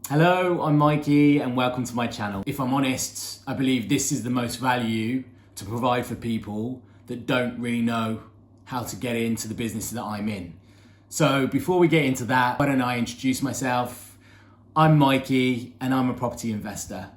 Hello, I'm Mikey and welcome to my channel. If I'm honest, I believe this is the most value to provide for people that don't really know how to get into the business that I'm in. So before we get into that, why don't I introduce myself? I'm Mikey and I'm a property investor.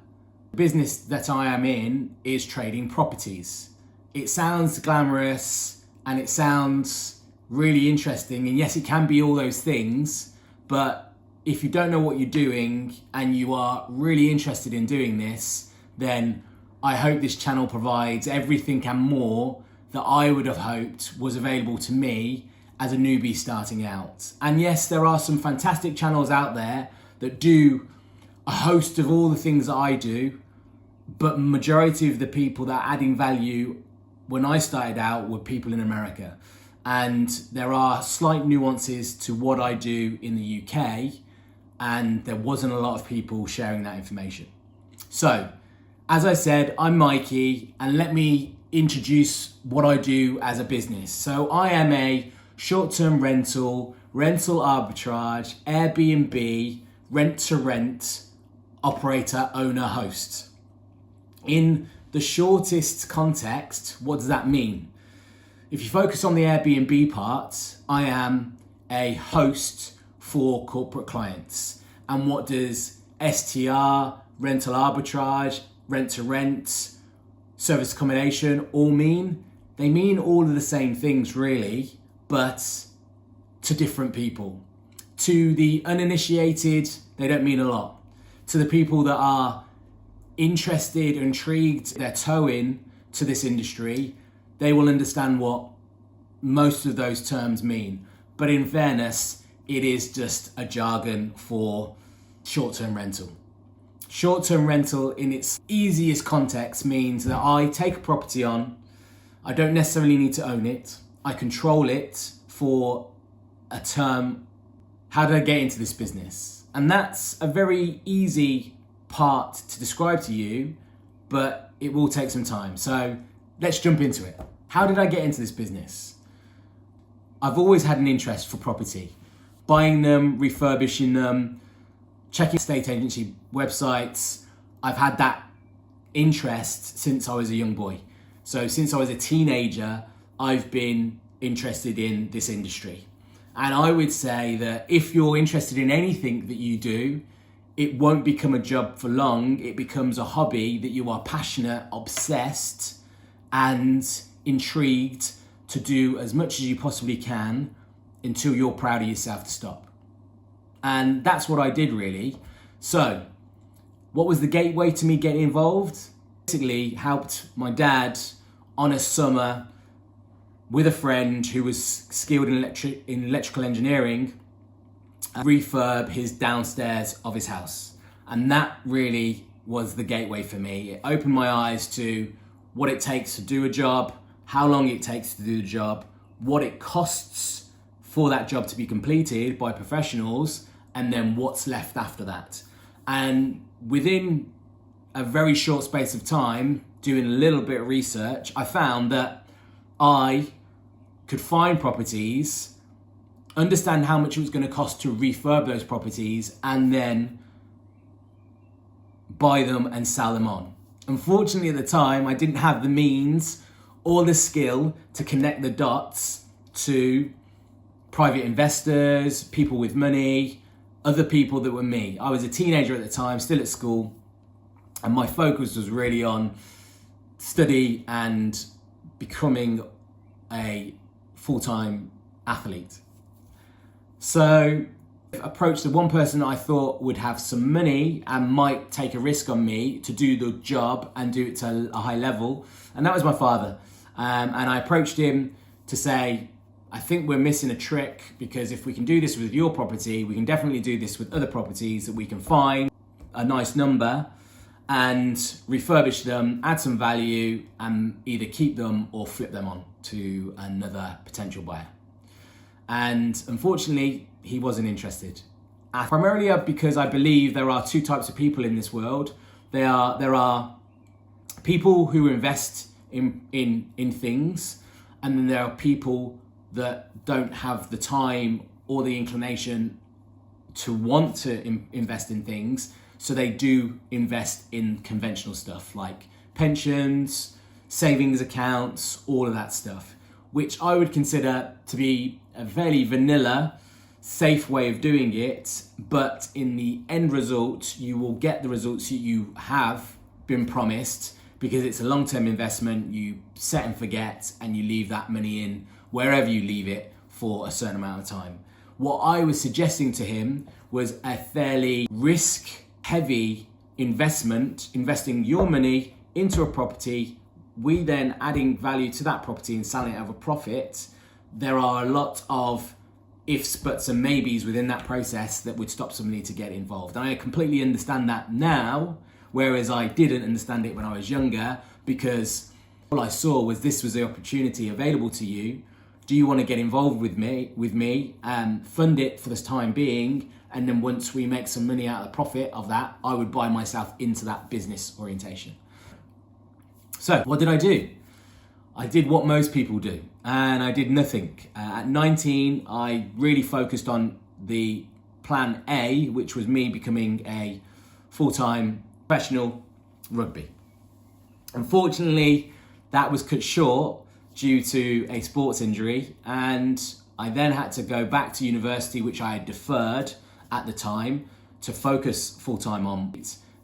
The business that I am in is trading properties. It sounds glamorous and it sounds really interesting, and yes, it can be all those things, but if you don't know what you're doing and you are really interested in doing this, then I hope this channel provides everything and more that I would have hoped was available to me as a newbie starting out. And yes, there are some fantastic channels out there that do a host of all the things that I do, but majority of the people that are adding value when I started out were people in America. And there are slight nuances to what I do in the UK, and there wasn't a lot of people sharing that information. So, as I said, I'm Mikey, and let me introduce what I do as a business. So I am a short-term rental arbitrage, Airbnb, rent-to-rent operator, owner, host. In the shortest context, what does that mean? If you focus on the Airbnb part, I am a host for corporate clients. And what does STR, rental arbitrage, rent to rent, service accommodation all mean? They mean all of the same things really, but to different people. To the uninitiated, they don't mean a lot. To the people that are interested, intrigued, they're toe in to this industry, they will understand what most of those terms mean. But in fairness, it is just a jargon for short-term rental. Short-term rental in its easiest context means that I take a property on, I don't necessarily need to own it, I control it for a term. How did I get into this business? And that's a very easy part to describe to you, but it will take some time. So let's jump into it. How did I get into this business? I've always had an interest for property. Buying them, refurbishing them, checking estate agency websites. I've had that interest since I was a young boy. So since I was a teenager, I've been interested in this industry. And I would say that if you're interested in anything that you do, it won't become a job for long. It becomes a hobby that you are passionate, obsessed, and intrigued to do as much as you possibly can until you're proud of yourself to stop. And that's what I did really. So, what was the gateway to me getting involved? Basically helped my dad on a summer with a friend who was skilled in electrical engineering, refurb his downstairs of his house. And that really was the gateway for me. It opened my eyes to what it takes to do a job, how long it takes to do the job, what it costs for that job to be completed by professionals, and then what's left after that. And within a very short space of time, doing a little bit of research, I found that I could find properties, understand how much it was going to cost to refurb those properties, and then buy them and sell them on. Unfortunately, at the time, I didn't have the means or the skill to connect the dots to private investors, people with money, other people that were me. I was a teenager at the time, still at school, and my focus was really on study and becoming a full-time athlete. So I approached the one person that I thought would have some money and might take a risk on me to do the job and do it to a high level, and that was my father. And I approached him to say, I think we're missing a trick, because if we can do this with your property, we can definitely do this with other properties that we can find a nice number and refurbish them, add some value, and either keep them or flip them on to another potential buyer. And unfortunately, he wasn't interested. Primarily because I believe there are two types of people in this world. There are people who invest in things, and then there are people that don't have the time or the inclination to want to invest in things, so they do invest in conventional stuff like pensions, savings accounts, all of that stuff, which I would consider to be a very vanilla, safe way of doing it. But in the end result, you will get the results that you have been promised, because it's a long-term investment. You set and forget, and you leave that money in wherever you leave it for a certain amount of time. What I was suggesting to him was a fairly risk-heavy investment, investing your money into a property, we then adding value to that property and selling it at a profit. There are a lot of ifs, buts and maybes within that process that would stop somebody to get involved. And I completely understand that now, whereas I didn't understand it when I was younger, because all I saw was this was the opportunity available to you. Do you want to get involved with me, fund it for this time being, and then once we make some money out of the profit of that, I would buy myself into that business orientation. So what did I do? I did what most people do, and I did nothing. At 19, I really focused on the plan A, which was me becoming a full-time professional rugby. Unfortunately, that was cut short due to a sports injury, and I then had to go back to university, which I had deferred at the time, to focus full-time on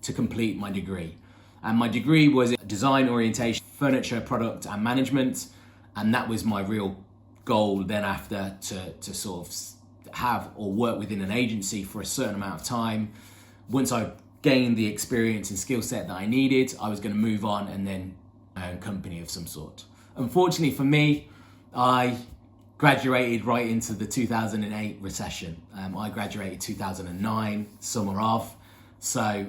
to complete my degree. And my degree was in design orientation, furniture, product and management, and that was my real goal then after, to sort of have or work within an agency for a certain amount of time. Once I gained the experience and skill set that I needed, I was going to move on and then own a company of some sort. Unfortunately for me, I graduated right into the 2008 recession. I graduated 2009, summer of. So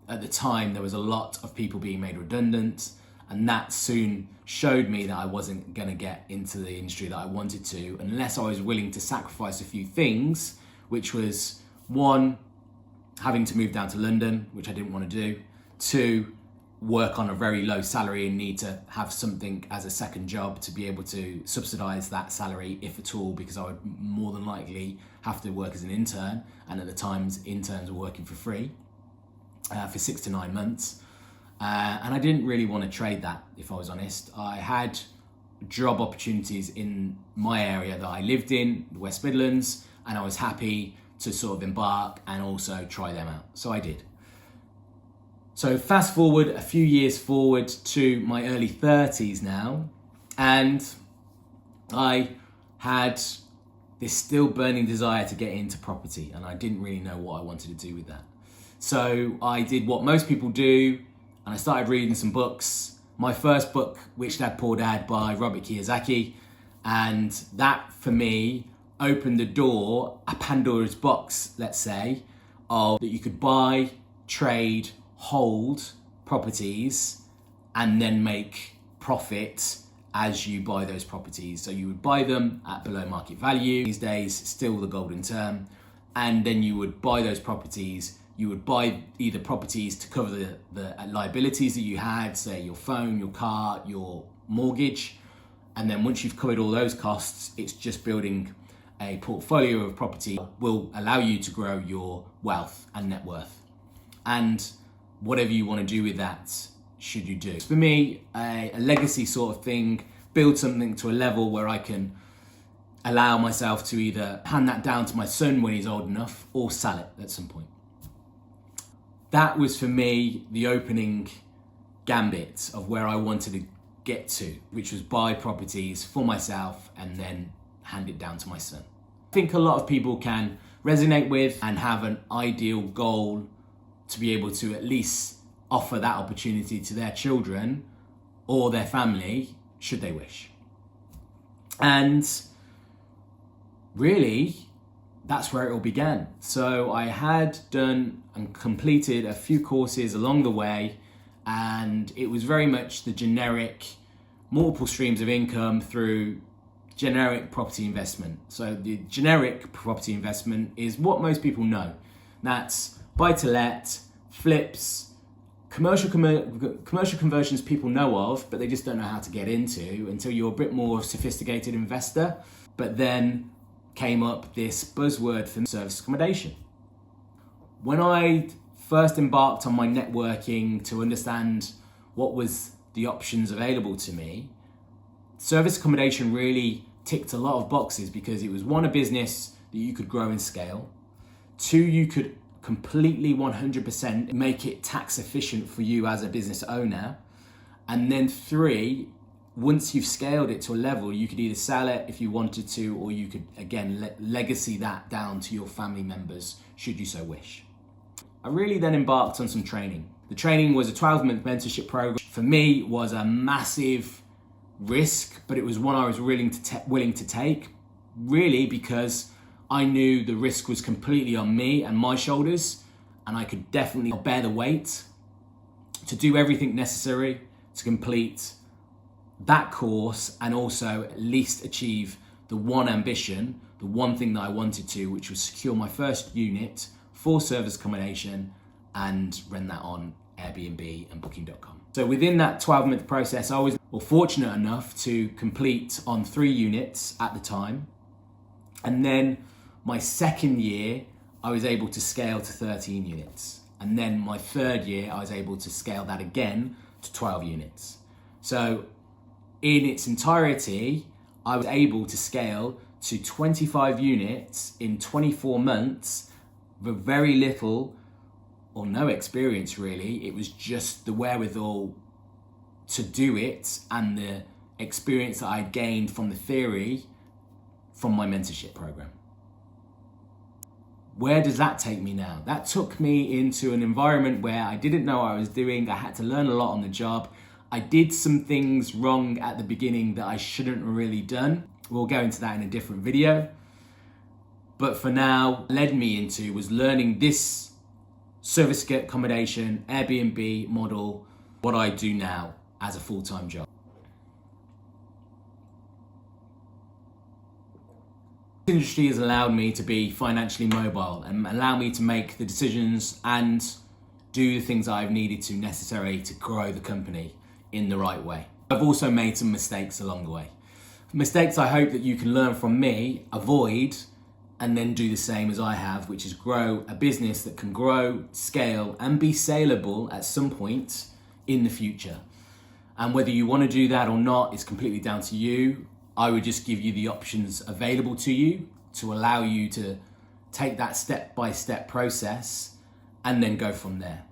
at the time, there was a lot of people being made redundant, and that soon showed me that I wasn't going to get into the industry that I wanted to, unless I was willing to sacrifice a few things, which was one, having to move down to London, which I didn't want to do. Two, work on a very low salary and need to have something as a second job to be able to subsidize that salary, if at all, because I would more than likely have to work as an intern, and at the times interns were working for free for 6 to 9 months, and I didn't really want to trade that, if I was honest. I had job opportunities in my area that I lived in, the West Midlands, and I was happy to sort of embark and also try them out, so I did. So fast forward a few years forward to my early 30s now, and I had this still burning desire to get into property, and I didn't really know what I wanted to do with that. So I did what most people do, and I started reading some books. My first book, Rich Dad Poor Dad by Robert Kiyosaki, and that for me opened the door, a Pandora's box, let's say, of that you could buy, trade, hold properties and then make profit as you buy those properties. So you would buy them at below market value, these days still the golden term, and then you would buy those properties. You would buy either properties to cover the liabilities that you had, say your phone, your car, your mortgage, and then once you've covered all those costs, it's just building a portfolio of property will allow you to grow your wealth and net worth. And whatever you want to do with that, should you do. For me, a legacy sort of thing, build something to a level where I can allow myself to either hand that down to my son when he's old enough or sell it at some point. That was for me the opening gambit of where I wanted to get to, which was buy properties for myself and then hand it down to my son. I think a lot of people can resonate with and have an ideal goal to be able to at least offer that opportunity to their children or their family, should they wish. And really, that's where it all began. So I had done and completed a few courses along the way, and it was very much the generic multiple streams of income through generic property investment. So the generic property investment is what most people know. That's buy-to-let, flips, commercial conversions people know of, but they just don't know how to get into until you're a bit more sophisticated investor. But then came up this buzzword for service accommodation. When I first embarked on my networking to understand what was the options available to me, service accommodation really ticked a lot of boxes because it was one, a business that you could grow and scale. Two, you could completely 100% make it tax efficient for you as a business owner. And then three, once you've scaled it to a level, you could either sell it if you wanted to, or you could, again, legacy that down to your family members, should you so wish. I really then embarked on some training. The training was a 12-month mentorship program. For me, it was a massive risk, but it was one I was willing to take, really because I knew the risk was completely on me and my shoulders, and I could definitely bear the weight to do everything necessary to complete that course and also at least achieve the one ambition, the one thing that I wanted to, which was secure my first unit for service accommodation and rent that on Airbnb and Booking.com. So within that 12-month process, I was fortunate enough to complete on 3 units at the time. And then my second year, I was able to scale to 13 units. And then my third year, I was able to scale that again to 12 units. So in its entirety, I was able to scale to 25 units in 24 months with very little or no experience really. It was just the wherewithal to do it and the experience that I gained from the theory from my mentorship program. Where does that take me now? That took me into an environment where I didn't know what I was doing. I had to learn a lot on the job. I did some things wrong at the beginning that I shouldn't have really done. We'll go into that in a different video. But for now, led me into was learning this service accommodation, Airbnb model, what I do now as a full-time job. This industry has allowed me to be financially mobile and allow me to make the decisions and do the things I've needed to necessary to grow the company in the right way. I've also made some mistakes along the way. Mistakes I hope that you can learn from me, avoid, and then do the same as I have, which is grow a business that can grow, scale, and be saleable at some point in the future. And whether you want to do that or not is completely down to you. I would just give you the options available to you to allow you to take that step-by-step process and then go from there.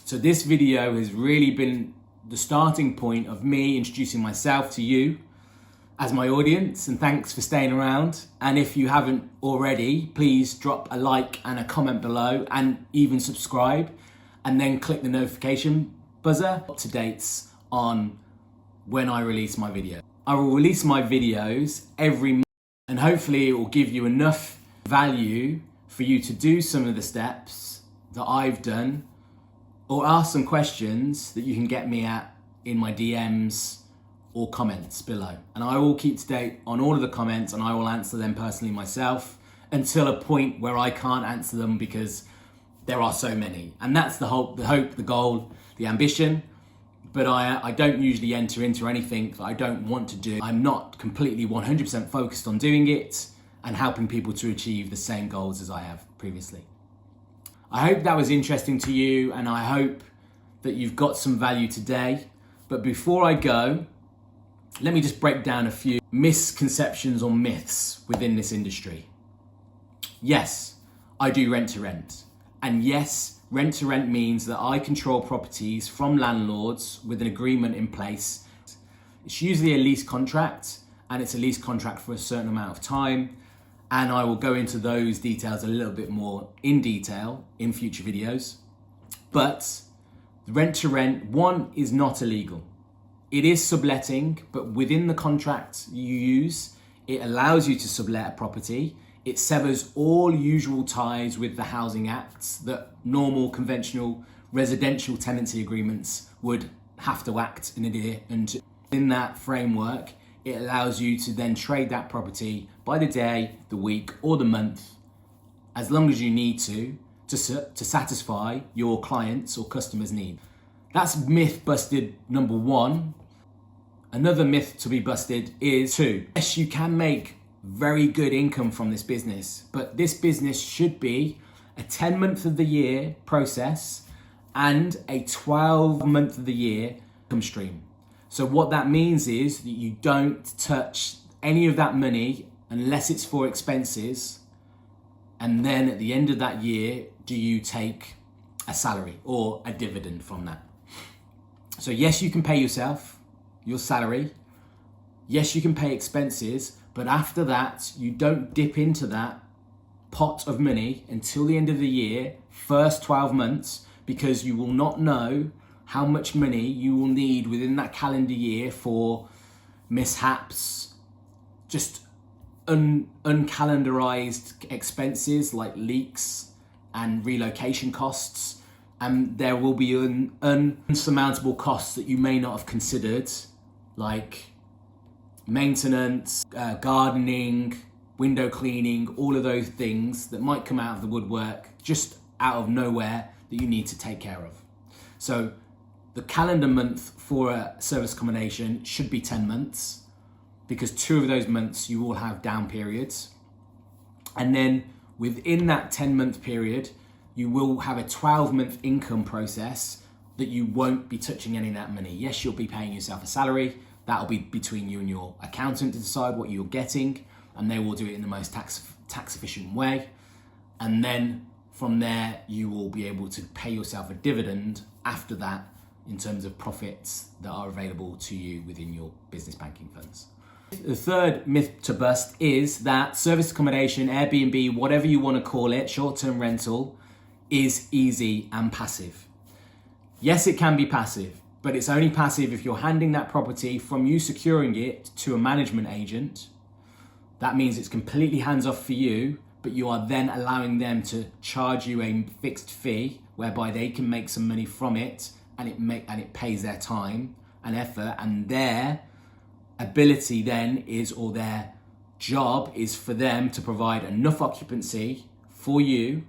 So this video has really been the starting point of me introducing myself to you as my audience, and thanks for staying around. And if you haven't already, please drop a like and a comment below and even subscribe, and then click the notification buzzer up to dates on when I release my video. I will release my videos every month, and hopefully it will give you enough value for you to do some of the steps that I've done, or ask some questions that you can get me at in my DMs or comments below. And I will keep to date on all of the comments, and I will answer them personally myself until a point where I can't answer them because there are so many. And that's the hope, the goal, the ambition. But I don't usually enter into anything that I don't want to do. I'm not completely 100% focused on doing it and helping people to achieve the same goals as I have previously. I hope that was interesting to you, and I hope that you've got some value today. But before I go, let me just break down a few misconceptions or myths within this industry. Yes, I do rent to rent. And yes, rent to rent means that I control properties from landlords with an agreement in place. It's usually a lease contract, and it's a lease contract for a certain amount of time. And I will go into those details a little bit more in detail in future videos. But rent to rent, one, is not illegal. It is subletting, but within the contract you use, it allows you to sublet a property. It severs all usual ties with the housing acts that normal conventional residential tenancy agreements would have to act in adherence to. In that framework, it allows you to then trade that property by the day, the week, or the month, as long as you need to satisfy your clients' or customers' need. That's myth busted number one. Another myth to be busted is two. Yes, you can make very good income from this business, but this business should be a a 10-month of the year process and a 12-month of the year income stream. So what that means is that you don't touch any of that money unless it's for expenses. And then at the end of that year, do you take a salary or a dividend from that? So yes, you can pay yourself your salary. Yes, you can pay expenses, but after that, you don't dip into that pot of money until the end of the year, first 12 months, because you will not know how much money you will need within that calendar year for mishaps, just uncalendarized expenses like leaks and relocation costs. And there will be unsurmountable costs that you may not have considered, like maintenance, gardening, window cleaning, all of those things that might come out of the woodwork just out of nowhere that you need to take care of. So the calendar month for a service accommodation should be 10 months because 2 of those months you will have down periods. And then within that 10-month period, you will have a 12-month income process that you won't be touching any of that money. Yes, you'll be paying yourself a salary. That'll be between you and your accountant to decide what you're getting, and they will do it in the most tax efficient way. And then from there, you will be able to pay yourself a dividend after that in terms of profits that are available to you within your business banking funds. The third myth to bust is that service accommodation, Airbnb, whatever you want to call it, short-term rental, is easy and passive. Yes, it can be passive, but it's only passive if you're handing that property from you securing it to a management agent. That means it's completely hands-off for you, but you are then allowing them to charge you a fixed fee whereby they can make some money from it, and it pays their time and effort, and their ability then is, or their job is for them to provide enough occupancy for you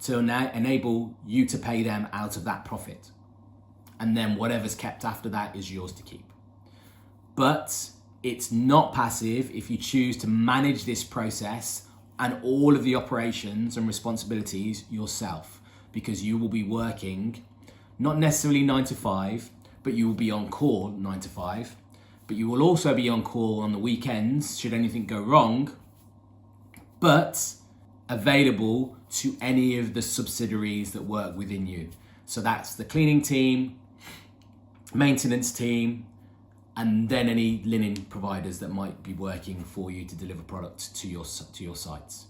to enable you to pay them out of that profit. And then whatever's kept after that is yours to keep. But it's not passive if you choose to manage this process and all of the operations and responsibilities yourself, because you will be working not necessarily 9 to 5, but you will be on call 9 to 5, but you will also be on call on the weekends should anything go wrong, but available to any of the subsidiaries that work within you. So that's the cleaning team, maintenance team, and then any linen providers that might be working for you to deliver products to your sites.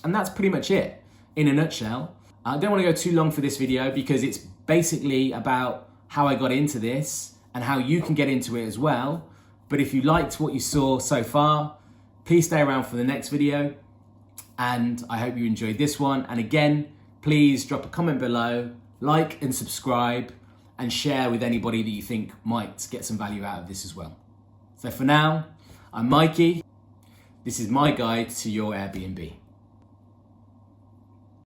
And that's pretty much it in a nutshell. I don't want to go too long for this video because it's basically about how I got into this and how you can get into it as well. But if you liked what you saw so far, please stay around for the next video. And I hope you enjoyed this one. And again, please drop a comment below, like and subscribe, and share with anybody that you think might get some value out of this as well. So for now, I'm Mikey. This is my guide to your Airbnb.